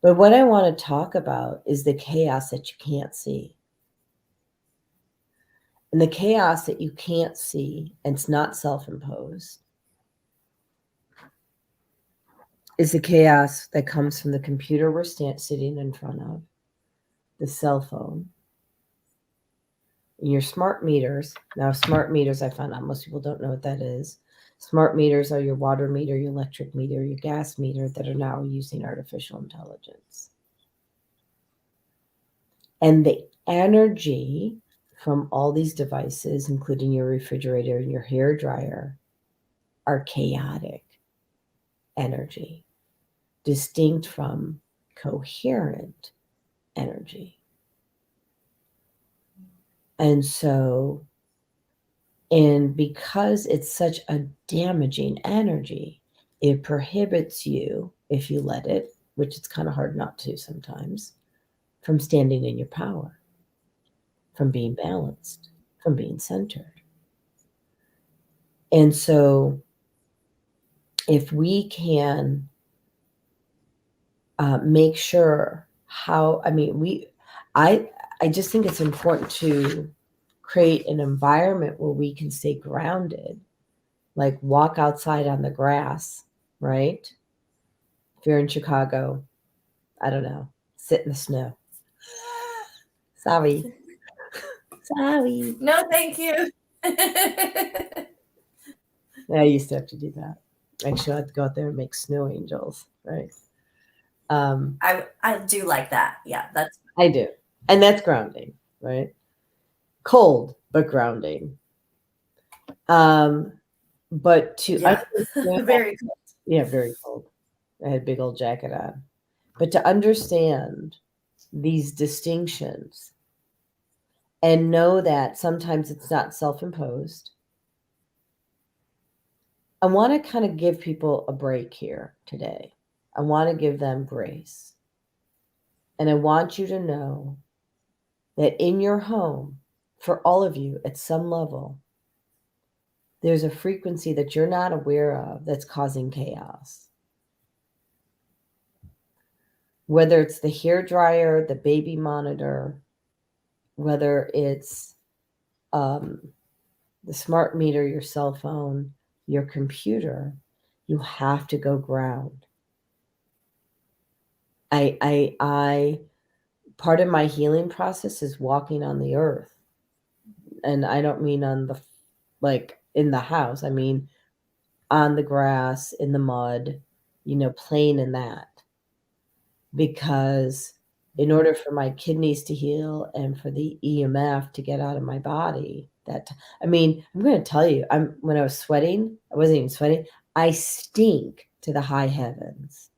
But what I want to talk about is the chaos that you can't see. And the chaos that you can't see, and it's not self-imposed, is the chaos that comes from the computer we're sitting in front of, the cell phone, and your smart meters. Now, smart meters, I found out most people don't know what that is. Smart meters are your water meter, your electric meter, your gas meter that are now using artificial intelligence. And the energy from all these devices, including your refrigerator and your hair dryer, are chaotic energy, distinct from coherent energy. And so, and because it's such a damaging energy, it prohibits you, if you let it, which it's kind of hard not to sometimes, from standing in your power, from being balanced, from being centered. And so, if we can make sure I just think it's important to create an environment where we can stay grounded, like walk outside on the grass, right? If you're in Chicago, I don't know, sit in the snow. Sorry. Sorry. No, thank you. Yeah, I used to have to do that. Actually, I had to go out there and make snow angels, right? I do like that. Yeah, that's I do. And that's grounding, right? Cold, but grounding. But to yeah, understand, very cool. yeah, very cold. I had a big old jacket on. But to understand these distinctions and know that sometimes it's not self-imposed, I want to kind of give people a break here today. I want to give them grace. And I want you to know that in your home, for all of you at some level, there's a frequency that you're not aware of that's causing chaos. Whether it's the hair dryer, the baby monitor, whether it's the smart meter, your cell phone, your computer, you have to go ground. I part of my healing process is walking on the earth. And I don't mean on the, like in the house. I mean on the grass, in the mud, playing in that. Because in order for my kidneys to heal and for the EMF to get out of my body, I'm going to tell you, when I was sweating, I wasn't even sweating. I stink to the high heavens.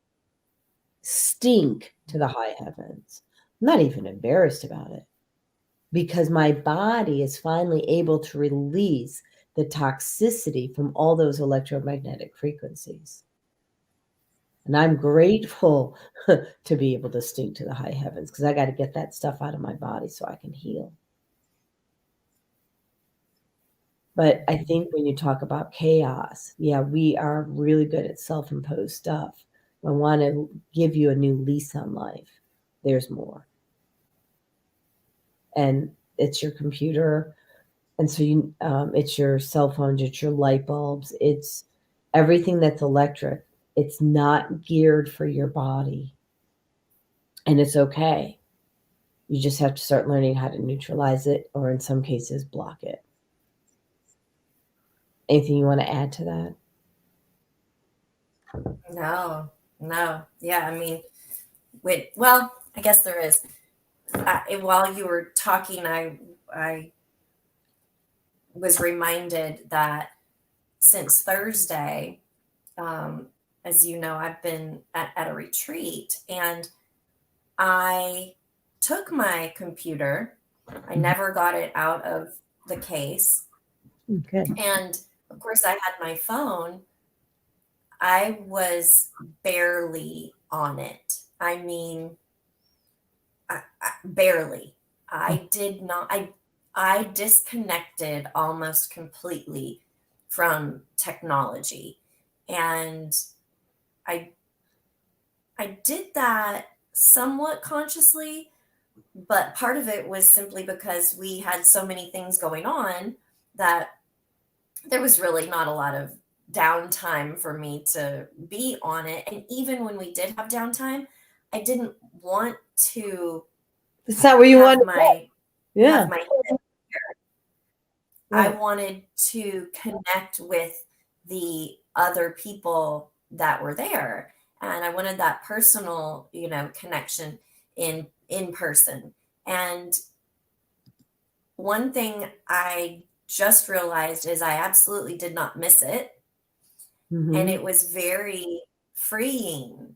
Stink to the high heavens. I'm not even embarrassed about it because my body is finally able to release the toxicity from all those electromagnetic frequencies. And I'm grateful to be able to stink to the high heavens because I got to get that stuff out of my body so I can heal. But I think when you talk about chaos, yeah, we are really good at self-imposed stuff. I want to give you a new lease on life. There's more. And it's your computer. And so it's your cell phones, it's your light bulbs, it's everything that's electric. It's not geared for your body. And it's okay. You just have to start learning how to neutralize it, or in some cases, block it. Anything you want to add to that? No. Yeah, well, I guess there is. While you were talking, I was reminded that since Thursday, as you know, I've been at a retreat, and I took my computer. I never got it out of the case. Okay. And of course, I had my phone. I was barely on it. Barely. I did not. I disconnected almost completely from technology, and I did that somewhat consciously, but part of it was simply because we had so many things going on that there was really not a lot of downtime for me to be on it. And even when we did have downtime, I didn't want to It's not where you want have to go. my Yeah. have my head. I Right. wanted to connect with the other people that were there, and I wanted that personal, connection in person. And one thing I just realized is I absolutely did not miss it, and Mm-hmm. it was very freeing.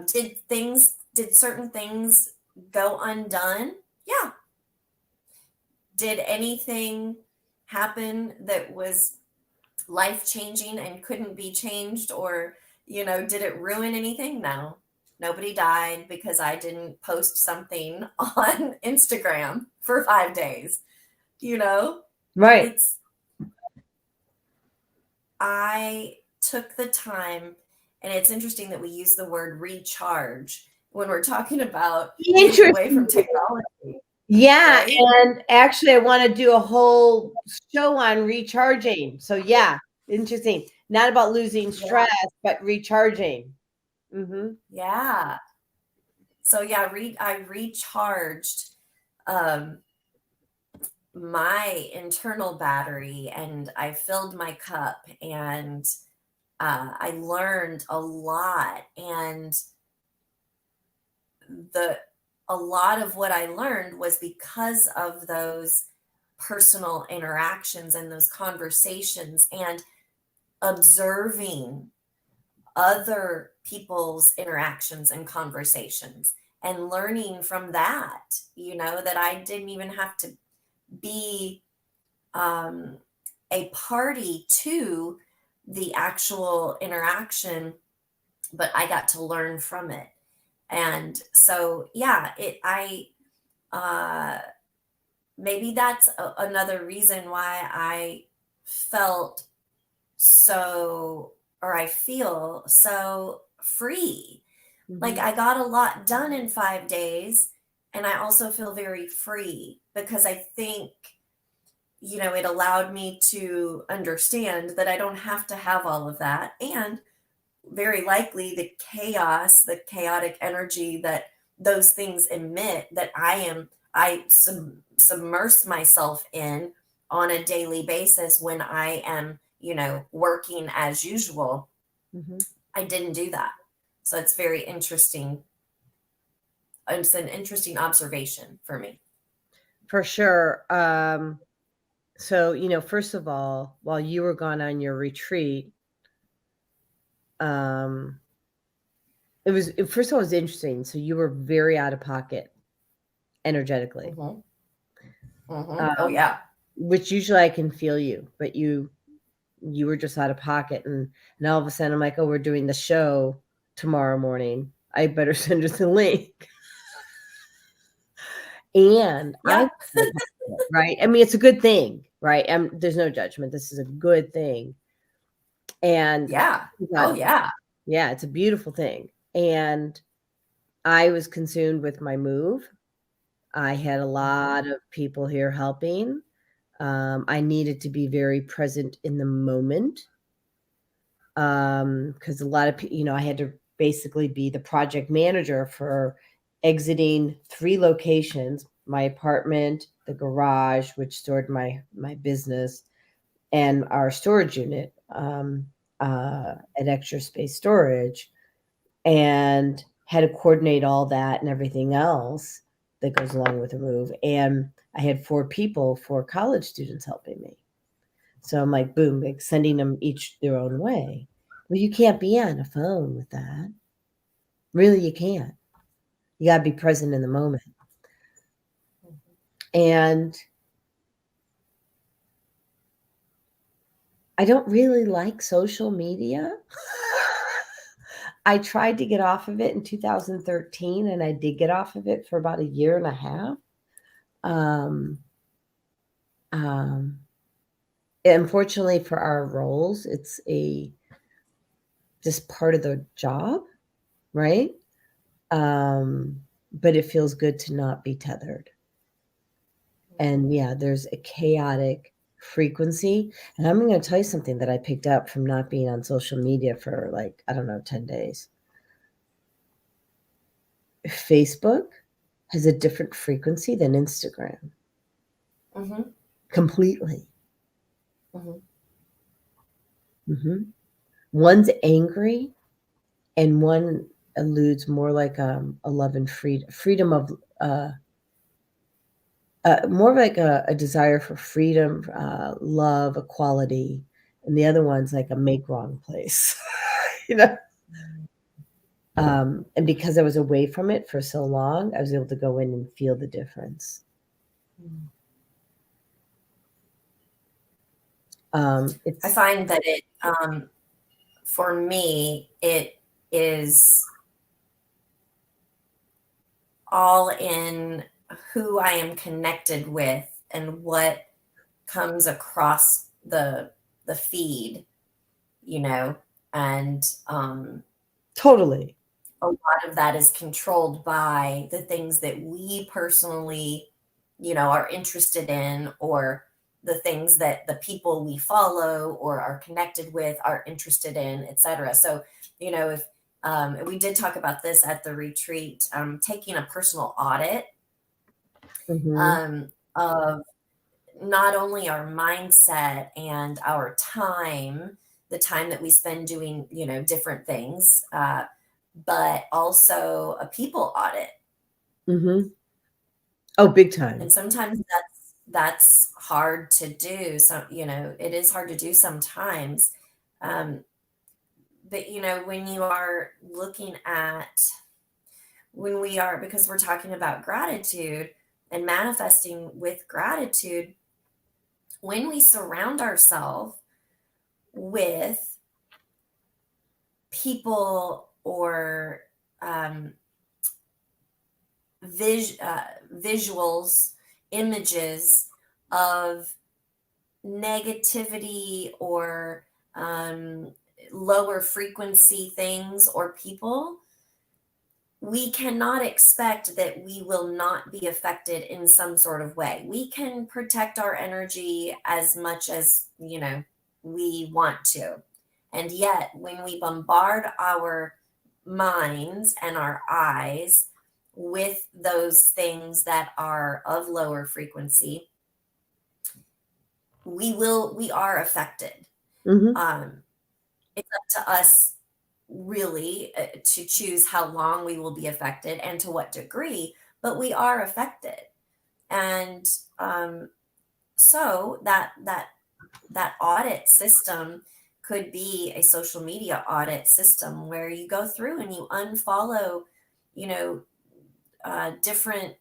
Did certain things go undone? Yeah. Did anything happen that was life changing and couldn't be changed, or did it ruin anything? No, nobody died because I didn't post something on Instagram for 5 days. you know Right. it's I took the time, and it's interesting that we use the word recharge when we're talking about getting away Interesting. from technology, Yeah, right? and actually, I want to do a whole show on recharging. So, yeah, interesting. Not about losing Yeah, stress, but recharging. Hmm. yeah. So yeah, I recharged um my internal battery, and I filled my cup, and I learned a lot. And the a lot of what I learned was because of those personal interactions and those conversations, and observing other people's interactions and conversations, and learning from that, that I didn't even have to be um, a party to the actual interaction, but I got to learn from it. And so, yeah, uh, maybe that's another reason why I felt so, or I feel so free. Like, Hmm. I got a lot done in 5 days, and I also feel very free because I think, it allowed me to understand that I don't have to have all of that. And very likely the chaos, the chaotic energy that those things emit, that I submerse myself in on a daily basis when I am, working as usual. Hmm. I didn't do that. So it's very interesting. It's an interesting observation for me. For sure. So, first of all, while you were gone on your retreat, um, first of all, it was interesting. So, you were very out of pocket energetically, Hmm. Hmm. Oh, um, yeah. which usually I can feel you, but you were just out of pocket, and all of a sudden I'm like, oh, we're doing the show tomorrow morning, I better send us a link. And I Yeah. was out of pocket, right? I mean, it's a good thing, right? There's no judgment, this is a good thing. And Yeah. I was out Oh, of yeah. yeah, it's a beautiful thing. And I was consumed with my move. I had a Hmm. lot of people here helping. I needed to be very present in the moment. Because a lot of I had to basically be the project manager for exiting 3 locations, my apartment, the garage, which stored my business, and our storage unit, at Extra Space Storage, and had to coordinate all that and everything else that goes along with the move. And I had 4 college students helping me. So I'm like, boom, like sending them each their own way. Well, you can't be on a phone with that. Really, you can't. You got to be present in the moment. And I don't really like social media. I tried to get off of it in 2013, and I did get off of it for about a year and a half. Um, um, Unfortunately for our roles, it's a just part of the job, right? But it feels good to not be tethered. And yeah, there's a chaotic frequency. And I'm going to tell you something that I picked up from not being on social media for like, I don't know, 10 days. Facebook has a different frequency than Instagram. Mm-hmm. Completely. Mm-hmm. Mm-hmm. One's angry and one alludes more like a love and freedom of more like a desire for freedom, love, equality, and the other one's like a make wrong place, you know. And because I was away from it for so long, I was able to go in and feel the difference. I find that it, for me, it is all in who I am connected with and what comes across the feed, you know, and Totally. a lot of that is controlled by the things that we personally, you know, are interested in, or the things that the people we follow or are connected with are interested in, etc. So, you know, if we did talk about this at the retreat, taking a personal audit Mm-hmm. of not only our mindset and our time, the time that we spend doing, you know, different things, but also a people audit. Mm-hmm. Oh, big time. And sometimes that's hard to do. So, you know, it is hard to do sometimes. Um, but you know, when you are looking at when we are, because we're talking about gratitude and manifesting with gratitude, when we surround ourselves with people or um, visuals, images of negativity or lower frequency things or people, we cannot expect that we will not be affected in some sort of way. We can protect our energy as much as, you know, we want to. And yet, when we bombard our minds and our eyes with those things that are of lower frequency, we are affected. Mm-hmm. It's up to us really to choose how long we will be affected and to what degree, but we are affected. And so that audit system could be a social media audit system where you go through and you unfollow, you know, different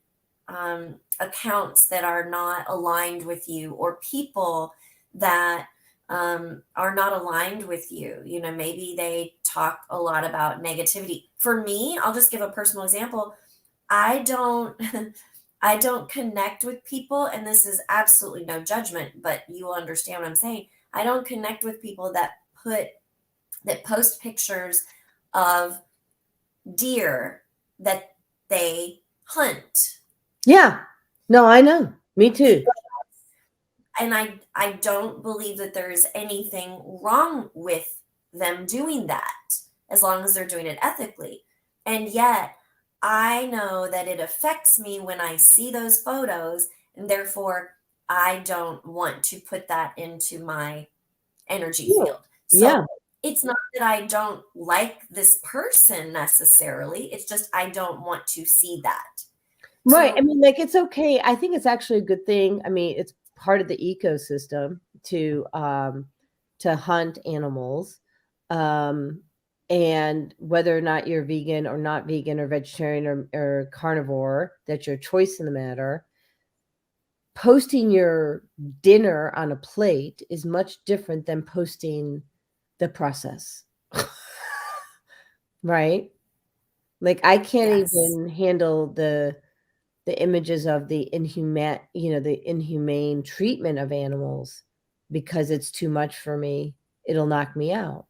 accounts that are not aligned with you, or people that are not aligned with you. You know, maybe they talk a lot about negativity. For me, I'll just give a personal example. I don't I don't connect with people, and this is absolutely no judgment, but you will understand what I'm saying. I don't connect with people that post pictures of deer that they hunt. Yeah. No, I know. Me too. And I don't believe that there's anything wrong with them doing that as long as they're doing it ethically. And yet I know that it affects me when I see those photos, and therefore I don't want to put that into my energy Yeah. field. So Yeah. it's not that I don't like this person necessarily, it's just I don't want to see that. Right. I So mean, like, it's okay. I think it's actually a good thing. I mean, it's part of the ecosystem to hunt animals. Um, and whether or not you're vegan or not vegan or vegetarian or carnivore, that's your choice in the matter. Posting your dinner on a plate is much different than posting the process. Right? Like, I can't yes. even handle the images of the inhumane treatment of animals because it's too much for me. It'll knock me out.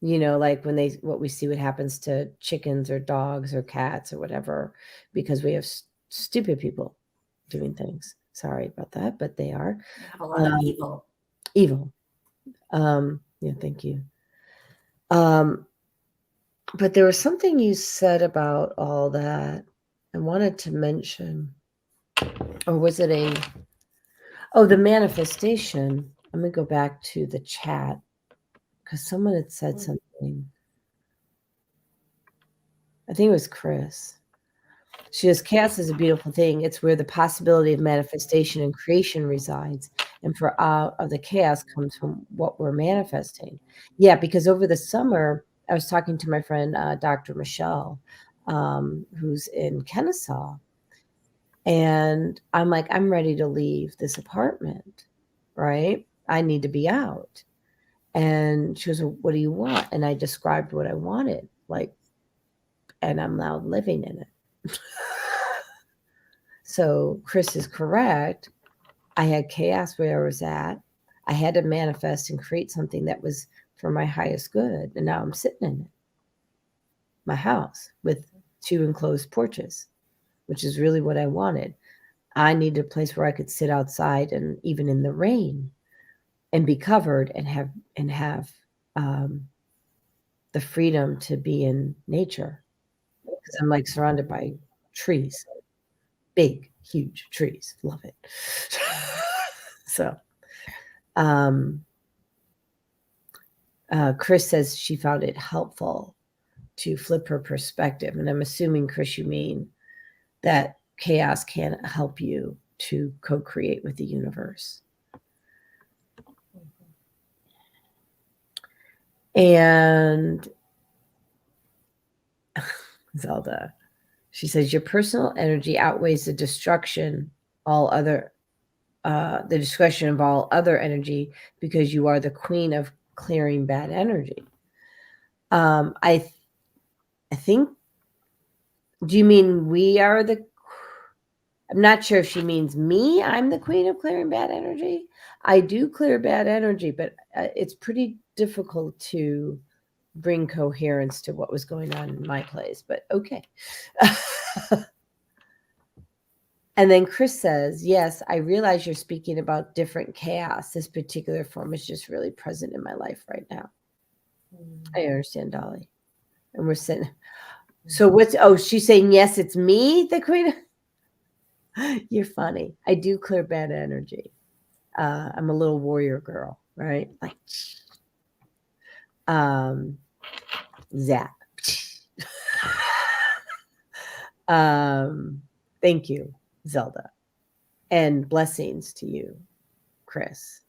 like what we see what happens to chickens or dogs or cats or whatever, because we have stupid people doing things. Sorry about that, but they are. We have a lot of evil. Evil. Yeah, thank you. But there was something you said about all that I wanted to mention. Or was it the manifestation? I'm going to go back to the chat because someone had said something. I think it was Chris. She goes, chaos is a beautiful thing. It's where the possibility of manifestation and creation resides. And for out of the chaos comes from what we're manifesting. Yeah, because over the summer, I was talking to my friend, Dr. Michelle, who's in Kennesaw. And I'm like, I'm ready to leave this apartment, right? I need to be out. And she goes, well, what do you want? And I described what I wanted, and I'm now living in it. So Chris is correct. I had chaos where I was at. I had to manifest and create something that was for my highest good. And now I'm sitting in it. My house with 2 enclosed porches, which is really what I wanted. I needed a place where I could sit outside and even in the rain and be covered and have the freedom to be in nature, because I'm surrounded by trees, big, huge trees. Love it. So, Chris says she found it helpful to flip her perspective. And I'm assuming, Chris, you mean that chaos can help you to co-create with the universe. And Zelda, she says, your personal energy outweighs the destruction, the destruction of all other energy, because you are the queen of clearing bad energy. I think, do you mean we are I'm not sure if she means me. I'm the queen of clearing bad energy. I do clear bad energy, but it's pretty difficult to bring coherence to what was going on in my place, but okay. And then Chris says, yes, I realize you're speaking about different chaos. This particular form is just really present in my life right now. I understand, Dolly. And we're sitting. So she's saying, yes, it's me, the queen. You're funny. I do clear bad energy. I'm a little warrior girl, right? Zap. Thank you, Zelda. And blessings to you, Chris.